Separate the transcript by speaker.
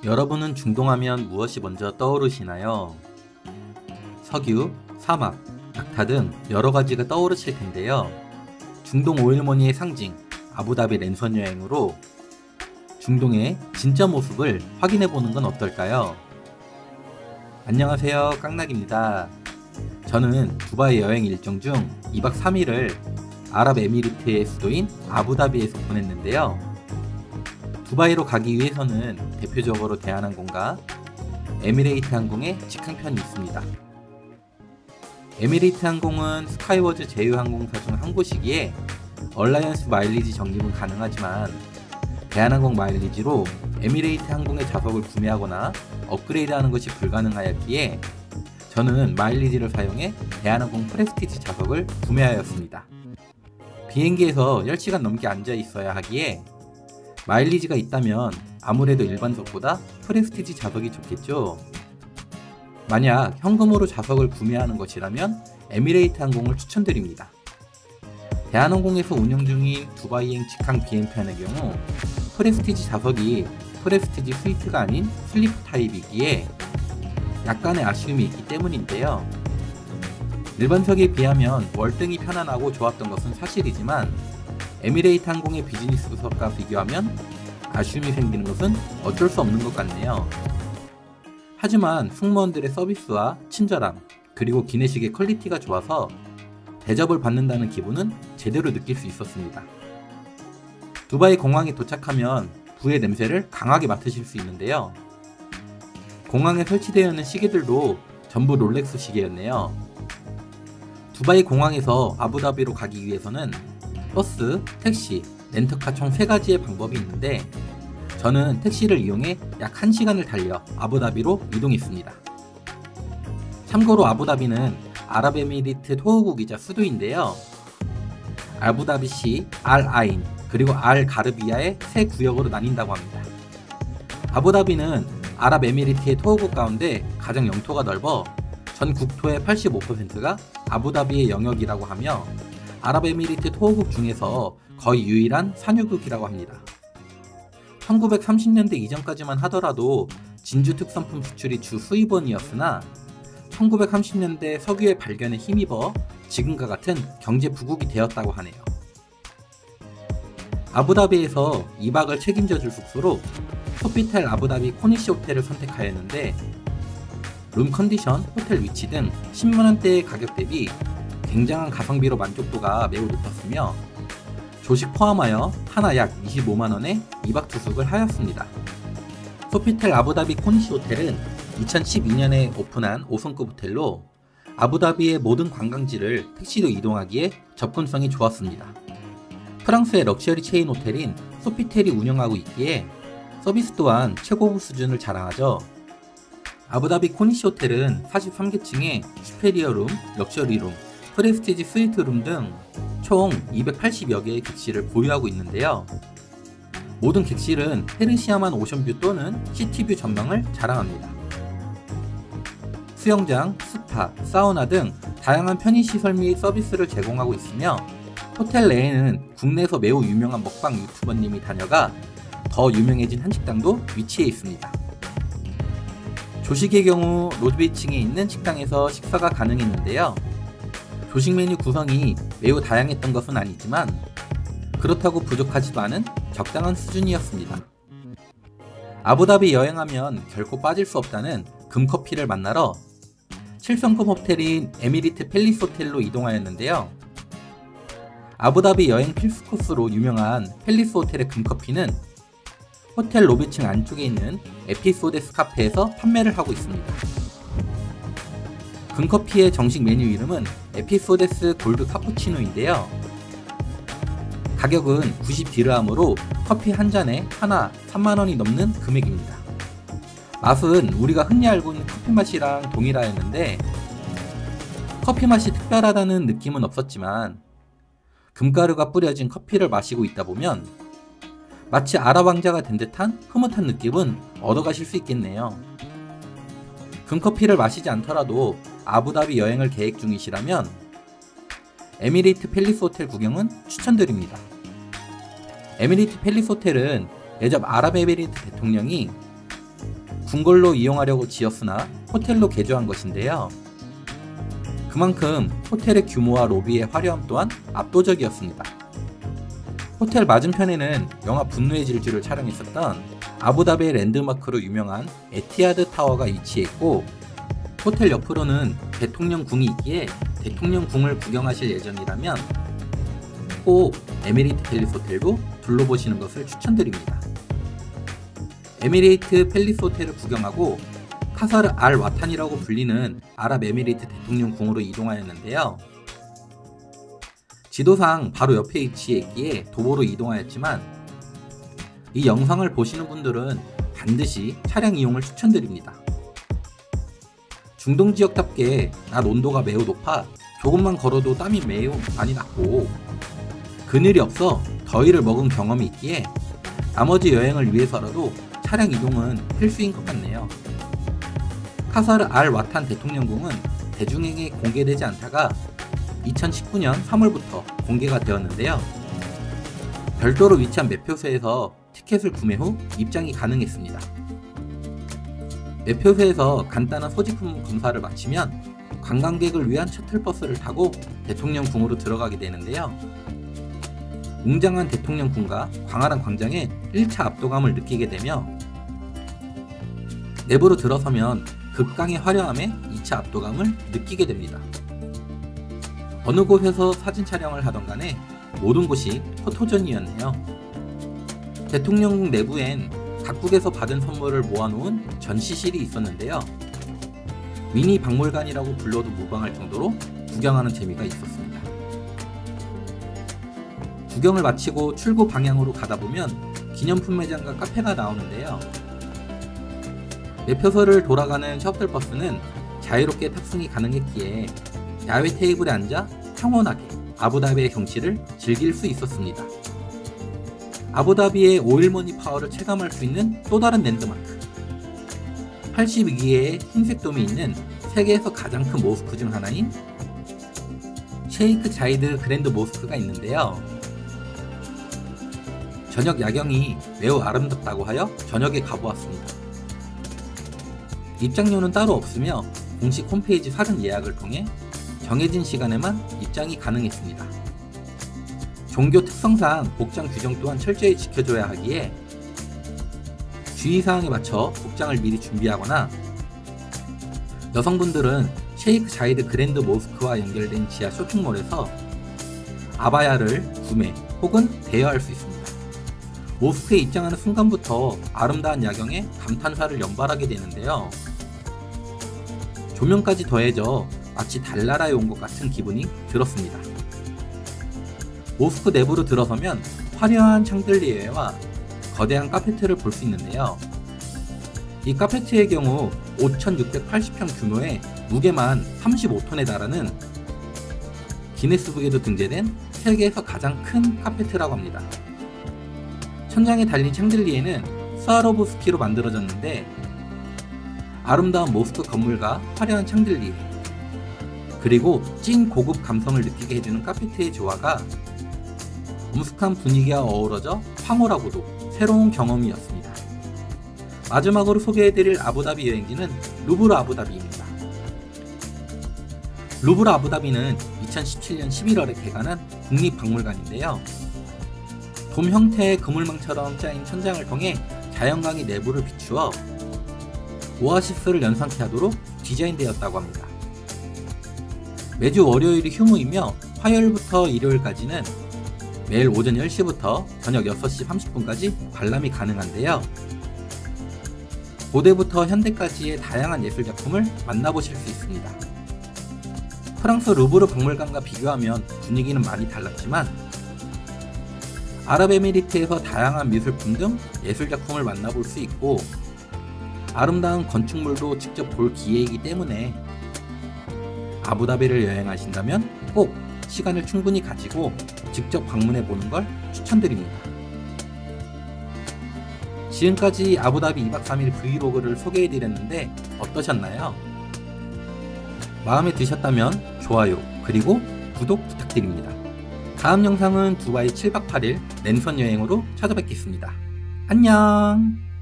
Speaker 1: 여러분은 중동하면 무엇이 먼저 떠오르시나요? 석유, 사막, 낙타 등 여러 가지가 떠오르실 텐데요. 중동 오일머니의 상징 아부다비 랜선 여행으로 중동의 진짜 모습을 확인해 보는 건 어떨까요? 안녕하세요, 깡락입니다. 저는 두바이 여행 일정 중 2박 3일을 아랍에미리트의 수도인 아부다비에서 보냈는데요. 두바이로 가기 위해서는 대표적으로 대한항공과 에미레이트 항공의 직항편이 있습니다. 에미레이트 항공은 스카이워즈 제휴항공사 중 한 곳이기에 얼라이언스 마일리지 적립은 가능하지만 대한항공 마일리지로 에미레이트 항공의 좌석을 구매하거나 업그레이드하는 것이 불가능하였기에 저는 마일리지를 사용해 대한항공 프레스티지 좌석을 구매하였습니다. 비행기에서 10시간 넘게 앉아 있어야 하기에 마일리지가 있다면 아무래도 일반석보다 프레스티지 좌석이 좋겠죠. 만약 현금으로 좌석을 구매하는 것이라면 에미레이트 항공을 추천드립니다. 대한항공에서 운영 중인 두바이행 직항 비행편의 경우 프레스티지 좌석이 프레스티지 스위트가 아닌 슬리퍼 타입이기에 약간의 아쉬움이 있기 때문인데요. 일반석에 비하면 월등히 편안하고 좋았던 것은 사실이지만 에미레이트 항공의 비즈니스석과 비교하면 아쉬움이 생기는 것은 어쩔 수 없는 것 같네요. 하지만 승무원들의 서비스와 친절함, 그리고 기내식의 퀄리티가 좋아서 대접을 받는다는 기분은 제대로 느낄 수 있었습니다. 두바이 공항에 도착하면 부의 냄새를 강하게 맡으실 수 있는데요. 공항에 설치되어 있는 시계들도 전부 롤렉스 시계였네요. 두바이 공항에서 아부다비로 가기 위해서는 버스, 택시, 렌터카 총 3가지의 방법이 있는데 저는 택시를 이용해 약 1시간을 달려 아부다비로 이동했습니다. 참고로 아부다비는 아랍에미리트 토호국이자 수도인데요. 아부다비시, 알아인, 그리고 알가르비아의 3구역으로 나뉜다고 합니다. 아부다비는 아랍에미리트의 토호국 가운데 가장 영토가 넓어 전 국토의 85%가 아부다비의 영역이라고 하며 아랍에미리트 토호국 중에서 거의 유일한 산유국이라고 합니다. 1930년대 이전까지만 하더라도 진주 특산품 수출이 주 수입원이었으나 1930년대 석유의 발견에 힘입어 지금과 같은 경제 부국이 되었다고 하네요. 아부다비에서 2박을 책임져 줄 숙소로 소피텔 아부다비 코니시 호텔을 선택하였는데 룸 컨디션, 호텔 위치 등 10만원대의 가격 대비 굉장한 가성비로 만족도가 매우 높았으며 조식 포함하여 하나 약 25만원에 2박 2숙을 하였습니다. 소피텔 아부다비 코니시 호텔은 2012년에 오픈한 5성급 호텔로 아부다비의 모든 관광지를 택시로 이동하기에 접근성이 좋았습니다. 프랑스의 럭셔리 체인 호텔인 소피텔이 운영하고 있기에 서비스 또한 최고급 수준을 자랑하죠. 아부다비 코니시 호텔은 43계층의 슈페리어룸, 럭셔리룸, 프레스티지 스위트룸 등 총 280여 개의 객실을 보유하고 있는데요. 모든 객실은 페르시아만 오션뷰 또는 시티뷰 전망을 자랑합니다. 수영장, 스파, 사우나 등 다양한 편의시설 및 서비스를 제공하고 있으며 호텔 내에는 국내에서 매우 유명한 먹방 유튜버님이 다녀가 더 유명해진 한식당도 위치해 있습니다. 조식의 경우 로비층에 있는 식당에서 식사가 가능했는데요. 조식 메뉴 구성이 매우 다양했던 것은 아니지만 그렇다고 부족하지도 않은 적당한 수준이었습니다. 아부다비 여행하면 결코 빠질 수 없다는 금커피를 만나러 7성급 호텔인 에미리트 팰리스 호텔로 이동하였는데요. 아부다비 여행 필수 코스로 유명한 팰리스 호텔의 금커피는 호텔 로비층 안쪽에 있는 에피소데스 카페에서 판매를 하고 있습니다. 금커피의 정식 메뉴 이름은 에피소데스 골드 카푸치노인데요. 가격은 90디르함으로 커피 한 잔에 하나 3만원이 넘는 금액입니다. 맛은 우리가 흔히 알고 있는 커피 맛이랑 동일하였는데 커피 맛이 특별하다는 느낌은 없었지만 금가루가 뿌려진 커피를 마시고 있다 보면 마치 아랍 왕자가 된 듯한 흐뭇한 느낌은 얻어가실 수 있겠네요. 금커피를 마시지 않더라도 아부다비 여행을 계획 중이시라면 에미레이트 팰리스 호텔 구경은 추천드립니다. 에미레이트 팰리스 호텔은 예전 아랍에미리트 대통령이 궁궐로 이용하려고 지었으나 호텔로 개조한 것인데요. 그만큼 호텔의 규모와 로비의 화려함 또한 압도적이었습니다. 호텔 맞은편에는 영화 분노의 질주를 촬영했었던 아부다비의 랜드마크로 유명한 에티하드 타워가 위치했고, 호텔 옆으로는 대통령궁이 있기에 대통령궁을 구경하실 예정이라면 꼭 에미레이트 팰리스 호텔도 둘러보시는 것을 추천드립니다. 에미레이트 팰리스 호텔을 구경하고 카사르 알 와탄이라고 불리는 아랍에미레이트 대통령궁으로 이동하였는데요. 지도상 바로 옆에 위치해 있기에 도보로 이동하였지만, 이 영상을 보시는 분들은 반드시 차량 이용을 추천드립니다. 중동 지역답게 낮 온도가 매우 높아 조금만 걸어도 땀이 매우 많이 났고, 그늘이 없어 더위를 먹은 경험이 있기에 나머지 여행을 위해서라도 차량 이동은 필수인 것 같네요. 카사르 알 와탄 대통령궁은 대중에게 공개되지 않다가 2019년 3월부터 공개가 되었는데요. 별도로 위치한 매표소에서 티켓을 구매 후 입장이 가능했습니다. 매표소에서 간단한 소지품 검사를 마치면 관광객을 위한 셔틀버스를 타고 대통령궁으로 들어가게 되는데요. 웅장한 대통령궁과 광활한 광장에 1차 압도감을 느끼게 되며, 내부로 들어서면 극강의 화려함에 2차 압도감을 느끼게 됩니다. 어느 곳에서 사진 촬영을 하던 간에 모든 곳이 포토존이었네요. 대통령궁 내부엔 각국에서 받은 선물을 모아놓은 전시실이 있었는데요. 미니 박물관이라고 불러도 무방할 정도로 구경하는 재미가 있었습니다. 구경을 마치고 출구 방향으로 가다 보면 기념품 매장과 카페가 나오는데요. 매표소를 돌아가는 셔틀버스는 자유롭게 탑승이 가능했기에 야외 테이블에 앉아 평온하게 아부다비의 경치를 즐길 수 있었습니다. 아부다비의 오일머니 파워를 체감할 수 있는 또 다른 랜드마크, 82개의 흰색 돔이 있는 세계에서 가장 큰 모스크 중 하나인 셰이크 자이드 그랜드 모스크가 있는데요. 저녁 야경이 매우 아름답다고 하여 저녁에 가보았습니다. 입장료는 따로 없으며 공식 홈페이지 사전 예약을 통해 정해진 시간에만 입장이 가능했습니다. 종교 특성상 복장 규정 또한 철저히 지켜줘야 하기에 주의사항에 맞춰 복장을 미리 준비하거나, 여성분들은 셰이크 자이드 그랜드 모스크와 연결된 지하 쇼핑몰에서 아바야를 구매 혹은 대여할 수 있습니다. 모스크에 입장하는 순간부터 아름다운 야경에 감탄사를 연발하게 되는데요. 조명까지 더해져 마치 달나라에 온 것 같은 기분이 들었습니다. 모스크 내부로 들어서면 화려한 샹들리에와 거대한 카페트를 볼 수 있는데요. 이 카페트의 경우 5,680평 규모의 무게만 35톤에 달하는 기네스북에도 등재된 세계에서 가장 큰 카페트라고 합니다. 천장에 달린 샹들리에는 스와로브스키로 만들어졌는데, 아름다운 모스크 건물과 화려한 샹들리에, 그리고 찐 고급 감성을 느끼게 해주는 카페트의 조화가 엄숙한 분위기와 어우러져 황홀하고도 새로운 경험이었습니다. 마지막으로 소개해드릴 아부다비 여행지는 루브르 아부다비입니다. 루브르 아부다비는 2017년 11월에 개관한 국립박물관인데요. 돔 형태의 그물망처럼 짜인 천장을 통해 자연광이 내부를 비추어 오아시스를 연상케 하도록 디자인되었다고 합니다. 매주 월요일이 휴무이며 화요일부터 일요일까지는 매일 오전 10시부터 저녁 6시 30분까지 관람이 가능한데요. 고대부터 현대까지의 다양한 예술작품을 만나보실 수 있습니다. 프랑스 루브르 박물관과 비교하면 분위기는 많이 달랐지만, 아랍에미리트에서 다양한 미술품 등 예술작품을 만나볼 수 있고, 아름다운 건축물도 직접 볼 기회이기 때문에 아부다비를 여행하신다면 꼭 시간을 충분히 가지고 직접 방문해 보는 걸 추천드립니다. 지금까지 아부다비 2박 3일 브이로그를 소개해 드렸는데 어떠셨나요? 마음에 드셨다면 좋아요 그리고 구독 부탁드립니다. 다음 영상은 두바이 7박 8일 랜선 여행으로 찾아뵙겠습니다. 안녕.